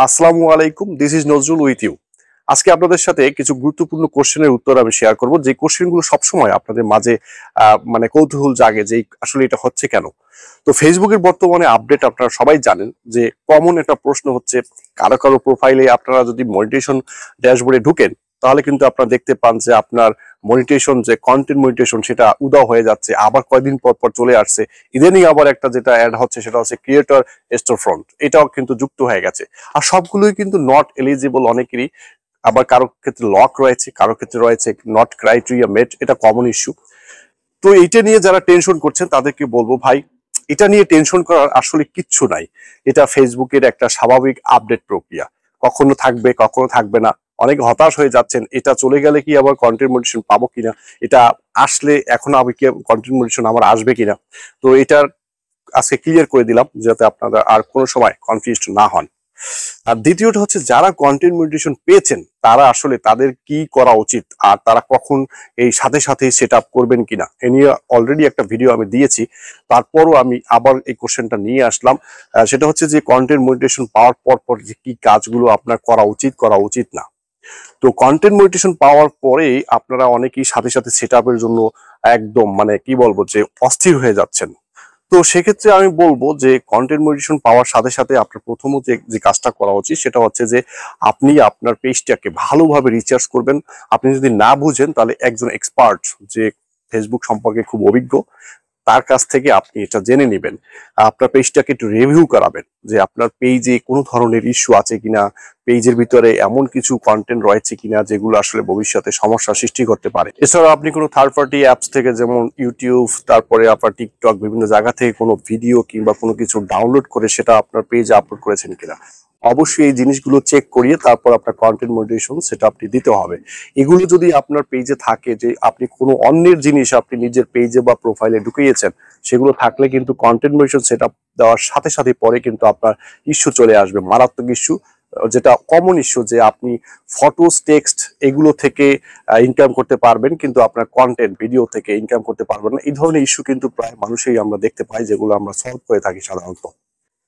আসসালামু আলাইকুম, this is Nazrul with you. আজকে আপনাদের সাথে কিছু গুরুত্বপূর্ণ কোশ্চেনের উত্তর আমি শেয়ার করব, যে কোশ্চেনগুলো সবসময় আপনাদের মাঝে মানে কৌতূহল জাগে যে আসলে এটা হচ্ছে কেন। তো ফেসবুকের বর্তমানে আপডেট আপনারা সবাই জানেন যে কমন একটা প্রশ্ন হচ্ছে, কারো কারো প্রোফাইলে আপনারা যদি মনিটাইজেশন ড্যাশবোর্ডে ঢুকেন তাহলে কিন্তু আপনারা দেখতে পান যে আপনার মনিটাইজেশন, যে কন্টেন্ট মনিটাইজেশন, সেটা উধাও হয়ে যাচ্ছে, আবার কয়েকদিন পর পর চলে আসছে। ইদানিং আবার একটা যেটা অ্যাড হচ্ছে সেটা হচ্ছে ক্রিয়েটর স্টোর ফ্রন্ট, এটাও কিন্তু যুক্ত হয়ে গেছে। আর সবগুলোই কিন্তু নট এলিজিবল অনেকেরই, আবার কারো ক্ষেত্রে লক রয়েছে, কারো ক্ষেত্রে রয়েছে নট ক্রাইটেরিয়া মেট, এটা কমন ইস্যু। তো এইটা নিয়ে যারা টেনশন করছেন তাদেরকে বলবো, ভাই এটা নিয়ে টেনশন করার আসলে কিচ্ছু নাই। এটা ফেসবুকের একটা স্বাভাবিক আপডেট প্রক্রিয়া, কখনো থাকবে কখনো থাকবে না। অনেকে হতাশ হয়ে যাচ্ছেন, এটা চলে গেলে কি আবার কন্টেন্ট মনিটাইজেশন পাবো কিনা, এটা আসলে এখন আমি কি কন্টেন্ট মনিটাইজেশন আমার আসবে কিনা। তো এটার আজকে ক্লিয়ার করে দিলাম যাতে আপনারা আর কোনো সময় কনফিউজড না হন। আর দ্বিতীয়ত হচ্ছে, যারা কন্টেন্ট মনিটাইজেশন পেয়েছেন তারা আসলে তাদের কি করা উচিত, আর তারা কখন এই সাথে সাথে সেট আপ করবেন কিনা, এ নিয়ে অলরেডি একটা ভিডিও আমি দিয়েছি। তারপরও আমি আবার এই কোশ্চেনটা নিয়ে আসলাম। সেটা হচ্ছে যে কন্টেন্ট মনিটাইজেশন পাওয়ার পর যে কি কাজগুলো আপনার করা উচিত না। তো কন্টেন্ট মনিটাইজেশন পাওয়ার পরেই আপনারা অনেকেই সাথে সাথে সেট আপের জন্য একদম মানে কি বলবো যে অস্থির হয়ে যাচ্ছেন। তো সেক্ষেত্রে আমি বলবো যে কন্টেন্ট মনিটাইজেশন পাওয়ার সাথে সাথে আপনার প্রথমত যে কাজটা করা উচিত সেটা হচ্ছে যে আপনি আপনার পেজটাকে ভালোভাবে রিসার্চ করবেন। আপনি যদি না বুঝেন তাহলে একজন এক্সপার্ট, যে ফেসবুক সম্পর্কে খুব অভিজ্ঞ, তার কাছ থেকে আপনি এটা জেনে নেবেন। আপনার পেজটাকে একটু রিভিউ করাবেন যে আপনার পেজে কোনো ধরনের ইস্যু আছে কিনা, পেজের ভিতরে এমন কিছু কন্টেন্ট রয়েছে কিনা যেগুলো আসলে ভবিষ্যতে সমস্যা সৃষ্টি করতে পারে। এছাড়াও আপনি কোনো থার্ড পার্টি অ্যাপস থেকে, যেমন ইউটিউব, তারপরে আপনার টিকটক, বিভিন্ন জায়গা থেকে কোনো ভিডিও কিংবা কোনো কিছু ডাউনলোড করে সেটা আপনার পেজে আপলোড করেছেন কিনা, অবশ্যই এই জিনিসগুলো চেক করিয়ে তারপর আপনার কন্টেন্ট মনিটাইজেশন সেটা আপনি দিতে হবে। এগুলো যদি আপনার পেজে থাকে, যে আপনি কোনো অন্যের জিনিস আপনি নিজের পেজে বা প্রোফাইলে ঢুকিয়েছেন, সেগুলো থাকলে কিন্তু কন্টেন্ট মনিটাইজেশন সেট আপ দেওয়ার সাথে সাথে পরে কিন্তু আপনার ইস্যু চলে আসবে, মারাত্মক ইস্যু, যেটা কমন ইস্যু, যে আপনি ফটোস, টেক্সট এগুলো থেকে ইনকাম করতে পারবেন কিন্তু আপনার কন্টেন্ট ভিডিও থেকে ইনকাম করতে পারবেন না। এই ধরনের ইস্যু কিন্তু প্রায় মানুষই আমরা দেখতে পাই, যেগুলো আমরা সলভ করে থাকি সাধারণত।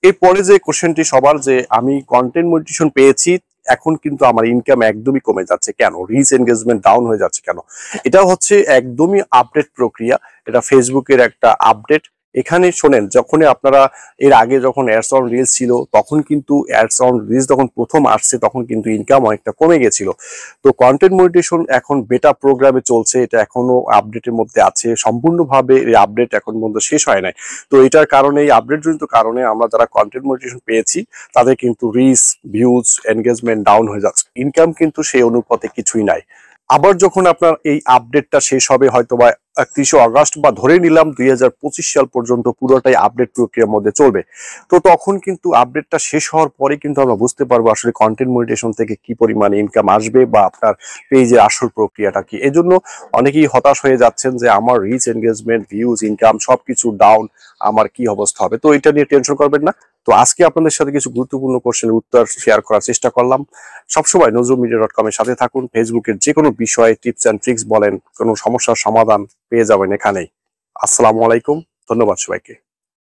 এরপরে যে কোশ্চেনটি সবার, যে আমি কন্টেন্ট মনিটাইজেশন পেয়েছি, এখন কিন্তু আমার ইনকাম একদমই কমে যাচ্ছে কেন, রিচ এনগেজমেন্ট ডাউন হয়ে যাচ্ছে কেন, এটা হচ্ছে একদমই আপডেট প্রক্রিয়া। এটা ফেসবুকের একটা আপডেট। এখানে শোনেন, যখন আপনারা এর আগে যখন অ্যাডস অন রিলস ছিল, তখন কিন্তু অ্যাডস অন রিলস যখন প্রথম আসছে তখন কিন্তু ইনকাম অনেকটা কমে গেছিল। তো কন্টেন্ট মনিটাইজেশন এখন বেটা প্রোগ্রামে চলছে, এটা এখনো আপডেটের মধ্যে আছে, সম্পূর্ণভাবে এই আপডেট এখন পর্যন্ত শেষ হয় নাই। তো এটার কারণে, এই আপডেট জনিত কারণে আমরা যারা কন্টেন্ট মনিটাইজেশন পেয়েছি তাদের কিন্তু রিচ, ভিউজ, এনগেজমেন্ট ডাউন হয়ে যাচ্ছে, ইনকাম কিন্তু সেই অনুপাতে কিছুই নাই। আবার যখন আপনার এই আপডেটটা শেষ হবে, হয়তো বা 31শে আগস্ট বা ধরে নিলাম 2025 সাল পর্যন্ত পুরোটাই আপডেট প্রক্রিয়ার মধ্যে চলবে, তো তখন কিন্তু আপডেটটা শেষ হওয়ার পরে কিন্তু আমরা বুঝতে পারবো আসলে কন্টেন্ট মনিটাইজেশন থেকে কি পরিমাণে ইনকাম আসবে বা আপনার পেজের আসল প্রক্রিয়াটা কি। এজন্য অনেকেই হতাশ হয়ে যাচ্ছেন যে আমার রিচ, এনগেজমেন্ট, ভিউজ, ইনকাম সবকিছু ডাউন, আমার কি অবস্থা হবে। তো এটা নিয়ে টেনশন করবেন না। তো আজকে আপনাদের সাথে কিছু গুরুত্বপূর্ণ কোশ্চেনের উত্তর শেয়ার করার চেষ্টা করলাম। সবসময় নজরুলমিডিয়া.com এর সাথে থাকুন। ফেসবুকের যে কোনো বিষয়ে টিপস অ্যান্ড ট্রিক্স বলেন, কোনো সমস্যার সমাধান পেয়ে যাবেন এখানেই। আসসালামু আলাইকুম, ধন্যবাদ সবাইকে।